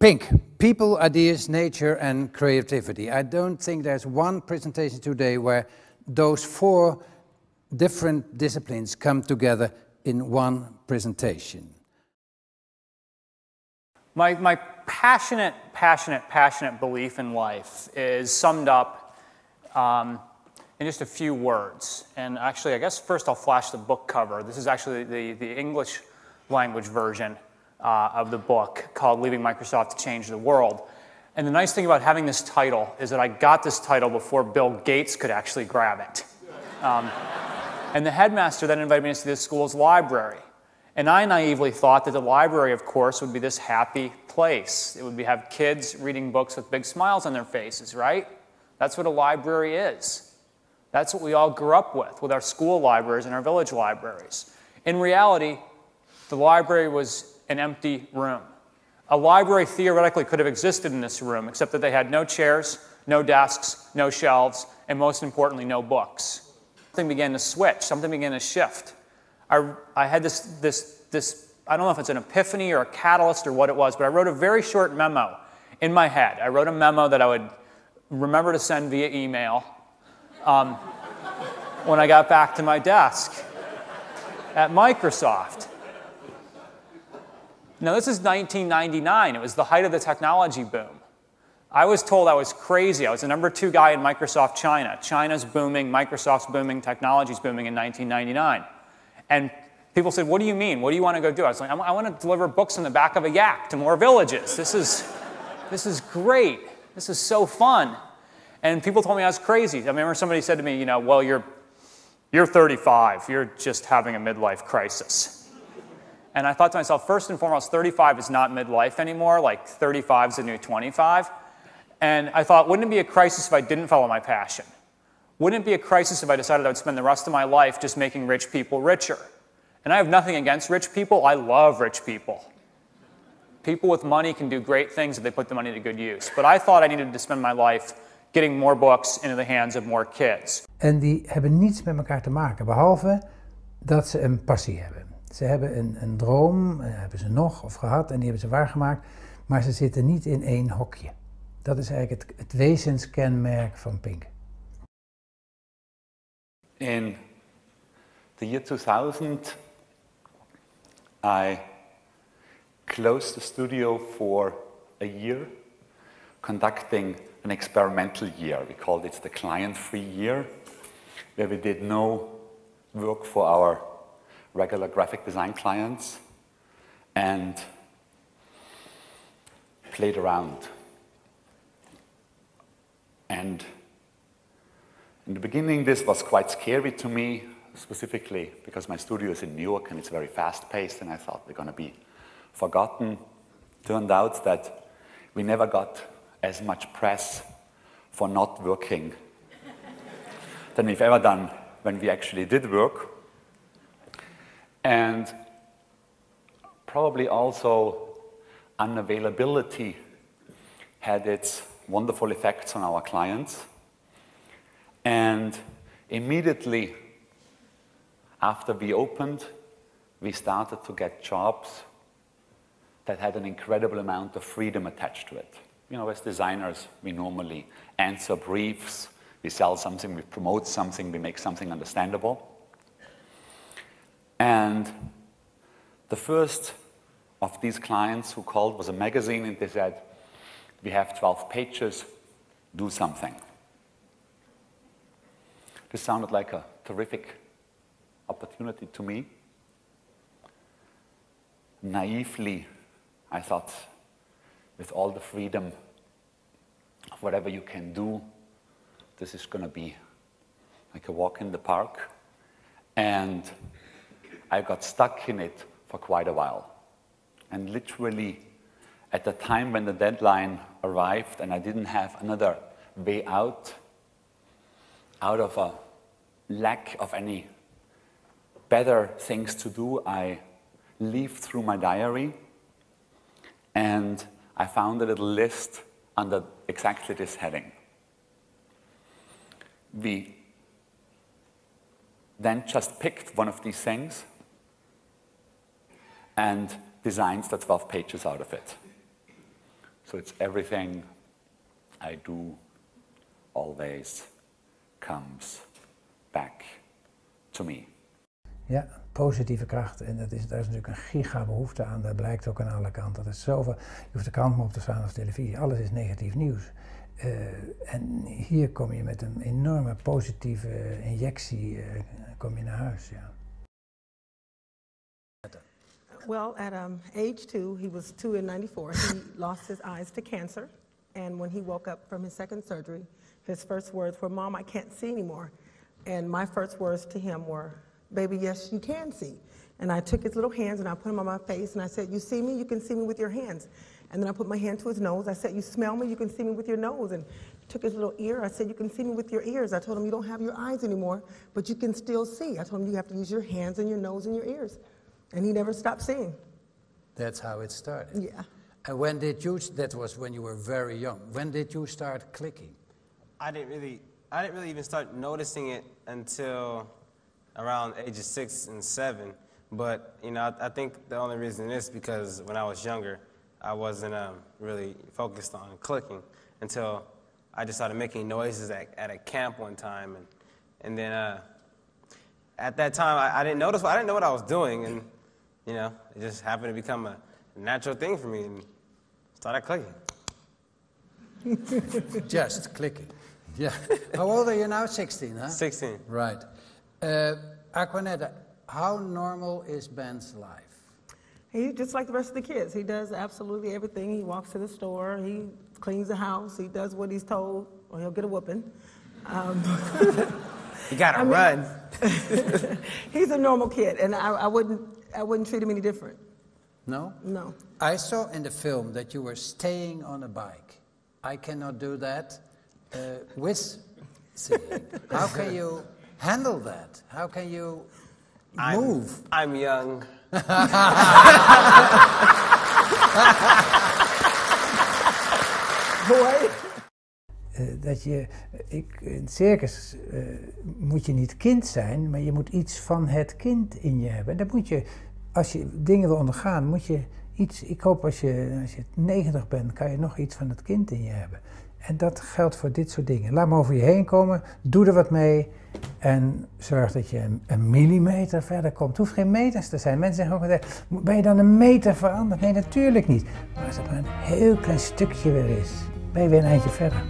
Pinc, people, ideas, nature and creativity. I don't think there's one presentation today where those four different disciplines come together in one presentation. My passionate belief in life is summed up in just a few words. And actually, I guess first I'll flash the book cover. This is actually the English language version of the book called Leaving Microsoft to Change the World. And the nice thing about having this title is that I got this title before Bill Gates could actually grab it. And the headmaster then invited me to see the school's library. And I naively thought that the library, of course, would be this happy place. It would have kids reading books with big smiles on their faces, right? That's what a library is. That's what we all grew up with our school libraries and our village libraries. In reality, the library was an empty room. A library theoretically could have existed in this room, except that they had no chairs, no desks, no shelves, and most importantly, no books. Something began to switch. Something began to shift. I had this, I don't know if it's an epiphany or a catalyst or what it was, but I wrote a very short memo in my head. I wrote a memo that I would remember to send via email when I got back to my desk at Microsoft. Now, this is 1999. It was the height of the technology boom. I was told I was crazy. I was the #2 guy in Microsoft China. China's booming, Microsoft's booming, technology's booming in 1999. And people said, what do you mean? What do you want to go do? I was like, I want to deliver books in the back of a yak to more villages. This is great. This is so fun. And people told me I was crazy. I remember somebody said to me, you know, well, you're 35. You're just having a midlife crisis. And I thought to myself, first and foremost, 35 is not midlife anymore. Like 35 is the new 25. And I thought, wouldn't it be a crisis if I didn't follow my passion? Wouldn't it be a crisis if I decided I would spend the rest of my life just making rich people richer? And I have nothing against rich people. I love rich people. People with money can do great things if they put the money to good use. But I thought I needed to spend my life getting more books into the hands of more kids. En die hebben niets met elkaar te maken, behalve dat ze een passie hebben. Ze hebben een droom, hebben ze nog of gehad, en die hebben ze waargemaakt, maar ze zitten niet in één hokje. Dat is eigenlijk het wezenskenmerk van Pinc. In the year 2000, I closed the studio for a year, conducting an experimental year. We called it the client-free year, where we did no work for our regular graphic design clients and played around. And in the beginning, this was quite scary to me, specifically because my studio is in New York and it's very fast-paced, and I thought we're going to be forgotten. Turned out that we never got as much press for not working than we've ever done when we actually did work. And probably also unavailability had its wonderful effects on our clients. And immediately after we opened, we started to get jobs that had an incredible amount of freedom attached to it. You know, as designers, we normally answer briefs, we sell something, we promote something, we make something understandable. And the first of these clients who called was a magazine, and they said, we have 12 pages, do something. This sounded like a terrific opportunity to me. Naively, I thought, with all the freedom of whatever you can do, this is going to be like a walk in the park. And I got stuck in it for quite a while. And literally, at the time when the deadline arrived and I didn't have another way out of a lack of any better things to do, I leafed through my diary and I found a little list under exactly this heading. We then just picked one of these things and designed the 12 pages out of it. So it's everything I do always comes back to me. Ja, positieve kracht. En daar is natuurlijk een giga behoefte aan. Dat blijkt ook aan alle kanten. Dat is zoveel. Je hoeft de krant maar op te staan of televisie. Alles is negatief nieuws. En hier kom je met een enorme positieve injectie kom je naar huis. Ja. Well, at age 2, he was 2 in '94. He lost his eyes to cancer. And when he woke up from his second surgery, his first words were, "Mom, I can't see anymore." And my first words to him were, "Baby, yes, you can see." And I took his little hands and I put them on my face and I said, "You see me? You can see me with your hands." And then I put my hand to his nose. I said, "You smell me? You can see me with your nose." And took his little ear. I said, "You can see me with your ears." I told him, "You don't have your eyes anymore, but you can still see." I told him, "You have to use your hands and your nose and your ears." And he never stopped seeing. That's how it started. Yeah. And when did you, that was when you were very young, when did you start clicking? I didn't really even start noticing it until around ages 6 and 7. But, you know, I think the only reason is because when I was younger, I wasn't really focused on clicking until I just started making noises at a camp one time. And then at that time, I didn't know what I was doing. And, you know, it just happened to become a natural thing for me and started clicking. Just clicking. Yeah. How old are you now? 16, huh? 16. Right. Aquanetta, how normal is Ben's life? He's just like the rest of the kids. He does absolutely everything. He walks to the store, he cleans the house, he does what he's told, or he'll get a whooping. You gotta run. He's a normal kid, and I wouldn't treat him any different. No? No. I saw in the film that you were staying on a bike. I cannot do that with singing. How can you handle that? How can you move? I'm young. Boy. Dat je, in het circus moet je niet kind zijn, maar je moet iets van het kind in je hebben. En dat moet je, als je dingen wil ondergaan, moet je iets, ik hoop als je 90 bent, kan je nog iets van het kind in je hebben. En dat geldt voor dit soort dingen. Laat maar over je heen komen, doe er wat mee en zorg dat je een millimeter verder komt. Het hoeft geen meters te zijn. Mensen zeggen ook altijd, ben je dan een meter veranderd? Nee, natuurlijk niet. Maar als het maar een heel klein stukje weer is, ben je weer een eindje verder.